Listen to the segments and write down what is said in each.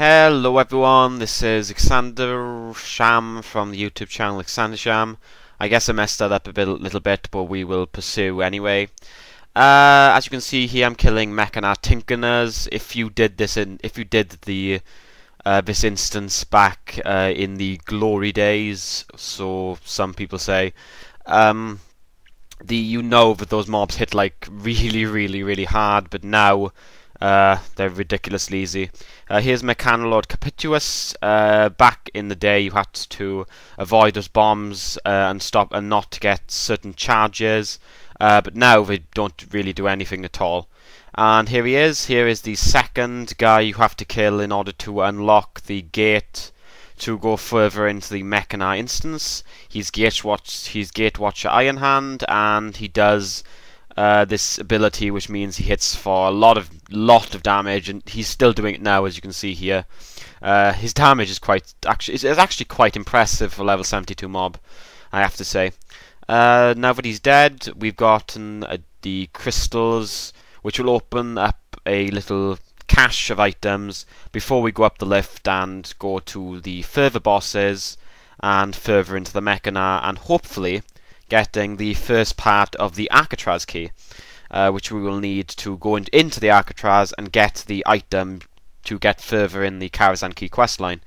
Hello everyone, this is excandersham from the YouTube channel excandersham. I guess I messed that up a little bit, but we will pursue anyway. As you can see here, I'm killing Mechana Tinkerers. If you did this this instance back in the glory days, so some people say, you know that those mobs hit like really hard, but now they're ridiculously easy. Here's Mechanalord Capituous. Back in the day, you had to avoid those bombs and stop and not get certain charges, but now they don't really do anything at all. And here he is. Here is the second guy you have to kill in order to unlock the gate to go further into the Mechana instance. He's Gatewatcher Iron Hand, and he does this ability, which means he hits for a lot of damage, and he's still doing it now, as you can see here. His damage is actually quite impressive for level 72 mob, I have to say. Now that he's dead, we've gotten the crystals, which will open up a little cache of items before we go up the lift and go to the further bosses and further into the Mechana, and hopefully getting the first part of the Alcatraz key, which we will need to go into the Alcatraz and get the item to get further in the Karazhan key questline.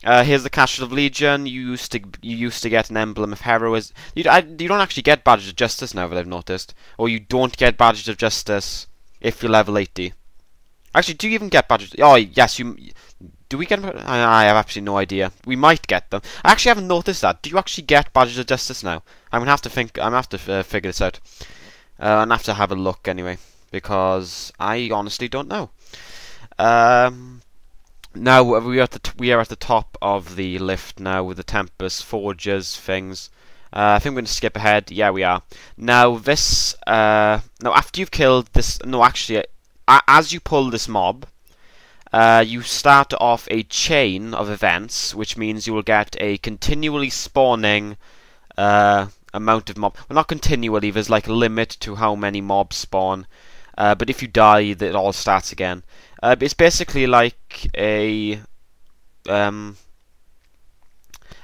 Here's the Cache of Legion. You used to get an emblem of heroism. You don't actually get badges of justice now, that I've noticed, or you don't get badges of justice if you're level 80. Actually, do you even get badges? Oh yes, do we get them? I have absolutely no idea. We might get them. I actually haven't noticed that. Do you actually get badges of justice now? I'm gonna have to figure this out. And have to have a look anyway, because I honestly don't know. Now we are at the top of the lift now with the Tempest Forges things. I think we're gonna skip ahead. Yeah, we are. Now this. Now after you've killed this. No, actually, as you pull this mob, you start off a chain of events, which means you will get a continually spawning amount of mob. Well, not continually, there's like a limit to how many mobs spawn, but if you die, it all starts again. It's basically like a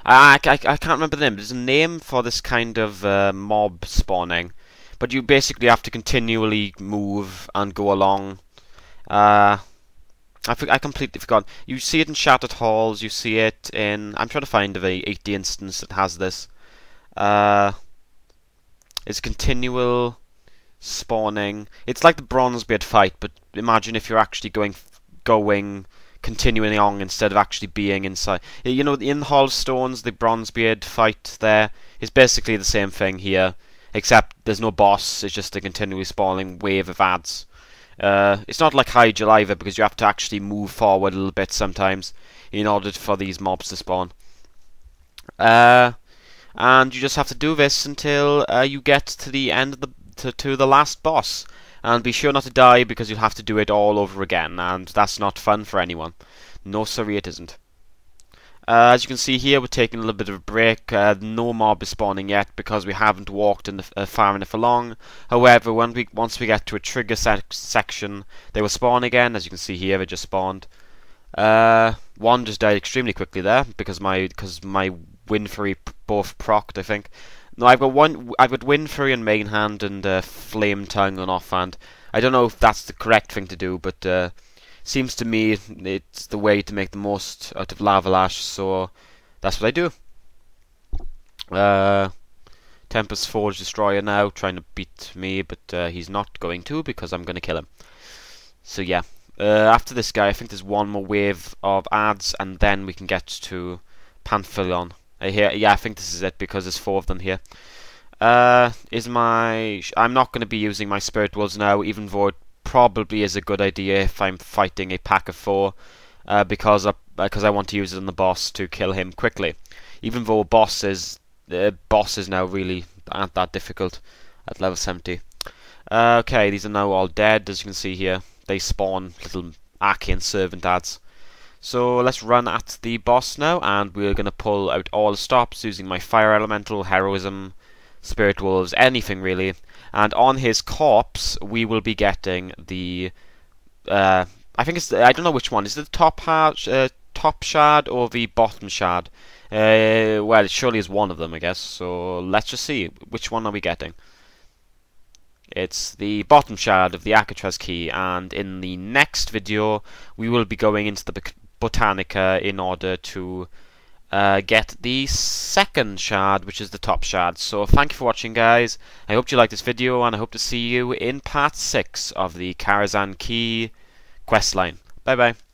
I can't remember the name. There's a name for this kind of mob spawning, but you basically have to continually move and go along. I completely forgot. You see it in Shattered Halls. You see it in. I'm trying to find the 80 instance that has this. It's continual spawning. It's like the Bronzebeard fight, but imagine if you're actually continuing on instead of actually being inside. You know, in Hallstones, the Bronzebeard fight there is basically the same thing here, except there's no boss. It's just a continually spawning wave of ads. It's not like Hyjal either, because you have to actually move forward a little bit sometimes in order for these mobs to spawn. And you just have to do this until you get to the end of to the last boss. And be sure not to die, because you'll have to do it all over again, and that's not fun for anyone. No siree, it isn't. As you can see here, we're taking a little bit of a break. No mob is spawning yet because we haven't walked far enough along. However, once we get to a trigger section, they will spawn again. As you can see here, they just spawned. One just died extremely quickly there because my Windfury both procced, I think. No, I've got Windfury on main hand and Flame Tongue on offhand. I don't know if that's the correct thing to do, but seems to me it's the way to make the most out of Lava Lash, so that's what I do. Tempest Forge Destroyer now, trying to beat me, but he's not going to, because I'm going to kill him. So yeah, after this guy, I think there's one more wave of ads, and then we can get to Pantheon. Yeah, I think this is it, because there's 4 of them here. I'm not going to be using my Spirit Wolves now, even though it probably is a good idea if I'm fighting a pack of 4, because I want to use it on the boss to kill him quickly. Even though bosses now really aren't that difficult at level 70. Okay, these are now all dead, as you can see here. They spawn little arcane servant ads. So let's run at the boss now, and we're going to pull out all the stops using my Fire Elemental, Heroism, Spirit Wolves, anything really. And on his corpse, we will be getting the I think it's I don't know which one. Is it the top shard or the bottom shard? Well, it surely is one of them, I guess. So let's just see which one are we getting. It's the bottom shard of the Alcatraz key, and in the next video we will be going into the Botanica in order to get the second shard, which is the top shard. So thank you for watching, guys. I hope you liked this video, and I hope to see you in part 6 of the Karazhan key questline. Bye bye.